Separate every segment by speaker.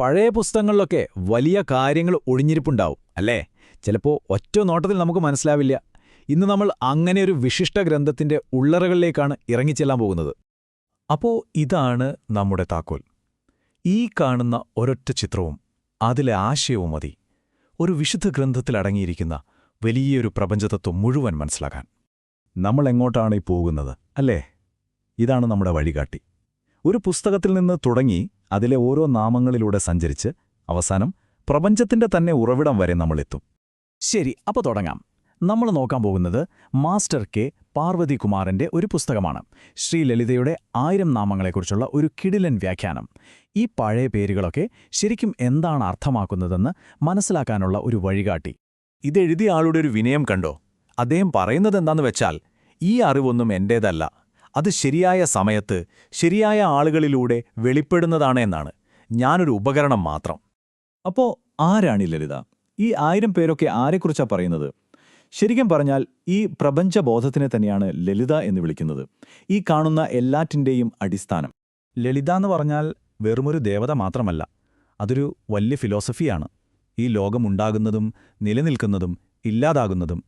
Speaker 1: പഴയ പുസ്തകങ്ങളിലൊക്കെ വലിയ കാര്യങ്ങൾ ഒളിഞ്ഞിരിപ്പുണ്ടാവും അല്ലേ? ചിലപ്പോൾ ഒറ്റ നോട്ടത്തിൽ നമുക്ക് മനസ്സിലാവില്ല. ഇന്ന് നമ്മൾ അങ്ങനെയൊരു വിശിഷ്ട ഗ്രന്ഥത്തിന്റെ ഉള്ളറകളിലേക്കാണ് ഇറങ്ങിച്ചെല്ലാൻ പോകുന്നത്.
Speaker 2: അപ്പോൾ ഇതാണ് നമ്മുടെ താക്കോൽ. ഈ കാണുന്ന ഒരൊറ്റ ചിത്രവും അതിലെ ആശയവും മതി ഒരു വിശുദ്ധ ഗ്രന്ഥത്തിലടങ്ങിയിരിക്കുന്ന വലിയൊരു പ്രപഞ്ചതത്വം മുഴുവൻ മനസ്സിലാക്കാൻ.
Speaker 3: നമ്മൾ എങ്ങോട്ടാണ് ഈ പോകുന്നത് അല്ലേ? ഇതാണ് നമ്മുടെ വഴികാട്ടി. ഒരു പുസ്തകത്തിൽ നിന്ന് തുടങ്ങി അതിലെ ഓരോ നാമങ്ങളിലൂടെ സഞ്ചരിച്ച് അവസാനം പ്രപഞ്ചത്തിന്റെ തന്നെ ഉറവിടം വരെ നമ്മളെത്തും.
Speaker 1: ശരി, അപ്പോൾ തുടങ്ങാം. നമ്മൾ നോക്കാൻ പോകുന്നത് മാസ്റ്റർ കെ പാർവതികുമാറിന്റെ ഒരു പുസ്തകമാണ്. ശ്രീ ലളിതയുടെ 1000 നാമങ്ങളെക്കുറിച്ചുള്ള ഒരു കിടിലൻ വ്യാഖ്യാനം. ഈ പഴയ പേരുകളൊക്കെ ശരിക്കും എന്താണ് അർത്ഥമാക്കുന്നതെന്ന് മനസ്സിലാക്കാനുള്ള ഒരു വഴികാട്ടി.
Speaker 2: ഇതെഴുതിയ ആളുടെ ഒരു വിനയം കണ്ടോ? അദ്ദേഹം പറയുന്നതെന്താന്ന് വെച്ചാൽ, ഈ അറിവൊന്നും എന്റേതല്ല, അത് ശരിയായ സമയത്ത് ശരിയായ ആളുകളിലൂടെ വെളിപ്പെടുന്നതാണ് എന്നാണ്. ഞാനൊരു ഉപകരണം മാത്രം.
Speaker 3: അപ്പോ ആരാണ് ഈ ലളിത? ഈ 1000 പേരൊക്കെ ആരെക്കുറിച്ചാ പറയുന്നത്? ശരിക്കും പറഞ്ഞാൽ ഈ പ്രപഞ്ചബോധത്തിനെ തന്നെയാണ് ലളിത എന്ന് വിളിക്കുന്നത്. ഈ കാണുന്ന എല്ലാറ്റിൻ്റെയും അടിസ്ഥാനം. ലളിത എന്ന് പറഞ്ഞാൽ വെറുമൊരു ദേവത മാത്രമല്ല, അതൊരു വലിയ ഫിലോസഫിയാണ്. ഈ ലോകമുണ്ടാകുന്നതും നിലനിൽക്കുന്നതും ഇല്ലാതാകുന്നതും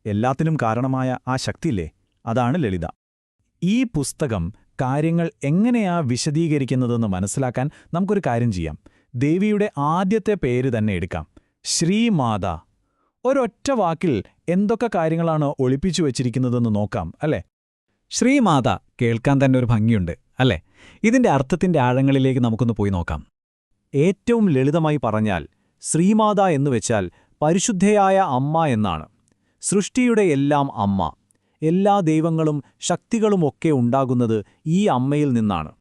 Speaker 3: എല്ലാത്തിനും കാരണമായ ആ ശക്തിയില്ലേ, അതാണ് ലളിത. ഈ പുസ്തകം കാര്യങ്ങൾ എങ്ങനെയാ വിശദീകരിക്കുന്നതെന്ന് മനസ്സിലാക്കാൻ നമുക്കൊരു കാര്യം ചെയ്യാം. ദേവിയുടെ ആദ്യത്തെ പേര് തന്നെ എടുക്കാം, ശ്രീമാത. ഒരൊറ്റ വാക്കിൽ എന്തൊക്കെ കാര്യങ്ങളാണ് ഒളിപ്പിച്ചു വച്ചിരിക്കുന്നതെന്ന് നോക്കാം അല്ലേ?
Speaker 1: ശ്രീമാത കേൾക്കാൻ തന്നെ ഒരു ഭംഗിയുണ്ട് അല്ലേ? ഇതിന്റെ അർത്ഥത്തിന്റെ ആഴങ്ങളിലേക്ക് നമുക്കൊന്ന് പോയി നോക്കാം.
Speaker 2: ഏറ്റവും ലളിതമായി പറഞ്ഞാൽ ശ്രീമാത എന്നുവെച്ചാൽ പരിശുദ്ധയായ അമ്മ എന്നാണ്. സൃഷ്ടിയുടെ എല്ലാം അമ്മ. എല്ലാ ദൈവങ്ങളും ശക്തികളുമൊക്കെ ഉണ്ടാകുന്നത് ഈ അമ്മയിൽ നിന്നാണ്.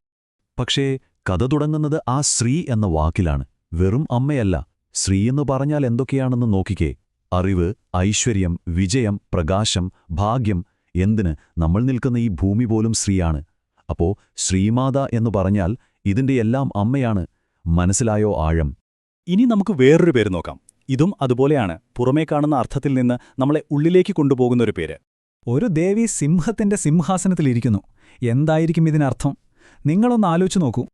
Speaker 3: പക്ഷേ കഥ തുടങ്ങുന്നത് ആ ശ്രീ എന്ന വാക്കിലാണ്. വെറും അമ്മയല്ല. ശ്രീ എന്ന് പറഞ്ഞാൽ എന്തൊക്കെയാണെന്ന് നോക്കിക്കേ. അറിവ്, ഐശ്വര്യം, വിജയം, പ്രകാശം, ഭാഗ്യം. എന്തിന് നമ്മൾ നിൽക്കുന്ന ഈ ഭൂമി പോലും ശ്രീയാണ്. അപ്പോ ശ്രീമാത എന്നു പറഞ്ഞാൽ ഇതിന്റെ എല്ലാം അമ്മയാണ്. മനസ്സിലായോ ആഴം?
Speaker 4: ഇനി നമുക്ക് വേറൊരു പേര് നോക്കാം. ഇതും അതുപോലെയാണ്. പുറമേ കാണുന്ന അർത്ഥത്തിൽ നിന്ന് നമ്മളെ ഉള്ളിലേക്ക് കൊണ്ടുപോകുന്നൊരു പേര്.
Speaker 1: ഒരു ദേവി സിംഹത്തിന്റെ സിംഹാസനത്തിലിരിക്കുന്നു. എന്തായിരിക്കും ഇതിനർത്ഥം? നിങ്ങളൊന്ന് ആലോചിച്ചു നോക്കൂ.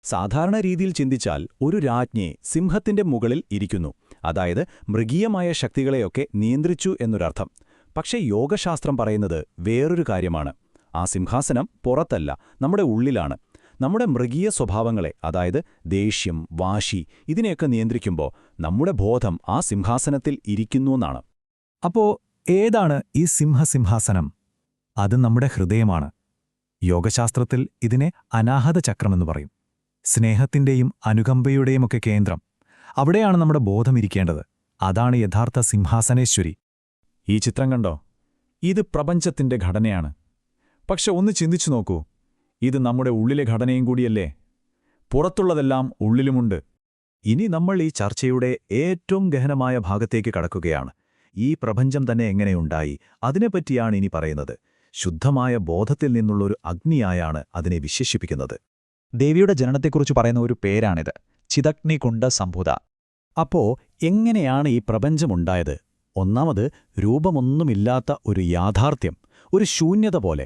Speaker 2: സാധാരണ രീതിയിൽ ചിന്തിച്ചാൽ ഒരു രാജ്ഞി സിംഹത്തിന്റെ മുകളിൽ ഇരിക്കുന്നു, അതായത് മൃഗീയമായ ശക്തികളെയൊക്കെ നിയന്ത്രിച്ചു എന്നൊരർത്ഥം. പക്ഷേ യോഗശാസ്ത്രം പറയുന്നത് വേറൊരു കാര്യമാണ്. ആ സിംഹാസനം പുറത്തല്ല, നമ്മുടെ ഉള്ളിലാണ്. നമ്മുടെ മൃഗീയ സ്വഭാവങ്ങളെ, അതായത് ദേഷ്യം, വാശി, ഇതിനെയൊക്കെ നിയന്ത്രിക്കുമ്പോൾ നമ്മുടെ ബോധം ആ സിംഹാസനത്തിൽ ഇരിക്കുന്നുവെന്നാണ്.
Speaker 3: അപ്പോ ഏതാണ് ഈ സിംഹാസനം? അത് നമ്മുടെ ഹൃദയമാണ്. യോഗശാസ്ത്രത്തിൽ ഇതിനെ അനാഹത ചക്രമെന്ന് പറയും. സ്നേഹത്തിന്റെയും അനുകമ്പയുടെയുമൊക്കെ കേന്ദ്രം. അവിടെയാണ് നമ്മുടെ ബോധമിരിക്കേണ്ടത്. അതാണ് യഥാർത്ഥ സിംഹാസനേശ്വരി.
Speaker 1: ഈ ചിത്രം കണ്ടോ? ഇത് പ്രപഞ്ചത്തിന്റെ ഘടനയാണ്. പക്ഷെ ഒന്ന് ചിന്തിച്ചു നോക്കൂ, ഇത് നമ്മുടെ ഉള്ളിലെ ഘടനയും കൂടിയല്ലേ? പുറത്തുള്ളതെല്ലാം ഉള്ളിലുമുണ്ട്.
Speaker 3: ഇനി നമ്മൾ ഈ ചർച്ചയുടെ ഏറ്റവും ഗഹനമായ ഭാഗത്തേക്ക് കടക്കുകയാണ്. ഈ പ്രപഞ്ചം തന്നെ എങ്ങനെയുണ്ടായി, അതിനെപ്പറ്റിയാണ് ഇനി പറയുന്നത്. ശുദ്ധമായ ബോധത്തിൽ നിന്നുള്ളൊരു അഗ്നിയായാണ് അതിനെ വിശേഷിപ്പിക്കുന്നത്.
Speaker 5: ദേവിയുടെ ജനനത്തെക്കുറിച്ച് പറയുന്ന ഒരു പേരാണിത്, ചിദഗ്നികുണ്ഡ സംഭുത.
Speaker 1: അപ്പോ എങ്ങനെയാണ് ഈ പ്രപഞ്ചമുണ്ടായത്? ഒന്നാമത്, രൂപമൊന്നുമില്ലാത്ത ഒരു യാഥാർത്ഥ്യം, ഒരു ശൂന്യത പോലെ.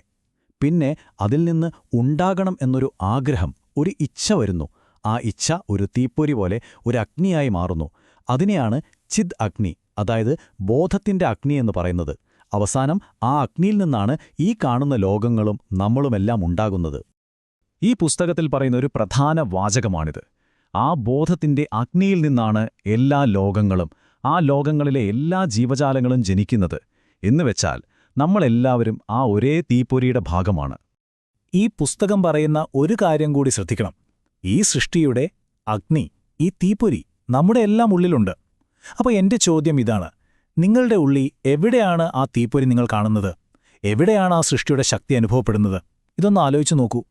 Speaker 1: പിന്നെ അതിൽ നിന്ന് ഉണ്ടാകണം എന്നൊരു ആഗ്രഹം, ഒരു ഇച്ഛ വരുന്നു. ആ ഇച്ഛ ഒരു തീപ്പൊരി പോലെ ഒരു അഗ്നിയായി മാറുന്നു. അതിനെയാണ് ചിദ് അഗ്നി, അതായത് ബോധത്തിന്റെ അഗ്നി എന്ന് പറയുന്നത്. അവസാനം ആ അഗ്നിയിൽ നിന്നാണ് ഈ കാണുന്ന ലോകങ്ങളും നമ്മളുമെല്ലാം ഉണ്ടാകുന്നത്. ഈ പുസ്തകത്തിൽ പറയുന്ന ഒരു പ്രധാന വാചകമാണിത്. ആ ബോധത്തിന്റെ അഗ്നിയിൽ നിന്നാണ് എല്ലാ ലോകങ്ങളും, ആ ലോകങ്ങളിലെ എല്ലാ ജീവജാലങ്ങളും ജനിക്കുന്നത്. എന്നുവെച്ചാൽ നമ്മളെല്ലാവരും ആ ഒരേ തീപ്പൊരിയുടെ ഭാഗമാണ്.
Speaker 4: ഈ പുസ്തകം പറയുന്ന ഒരു കാര്യം കൂടി ശ്രദ്ധിക്കണം. ഈ സൃഷ്ടിയുടെ അഗ്നി, ഈ തീപ്പൊരി നമ്മുടെ എല്ലാം ഉള്ളിലുണ്ട്. അപ്പോൾ എന്റെ ചോദ്യം ഇതാണ്, നിങ്ങളുടെ ഉള്ളിൽ എവിടെയാണ് ആ തീപ്പൊരി നിങ്ങൾ കാണുന്നത്? എവിടെയാണ് ആ സൃഷ്ടിയുടെ ശക്തി അനുഭവപ്പെടുന്നത്? ഇതൊന്ന് ആലോചിച്ചു നോക്കൂ.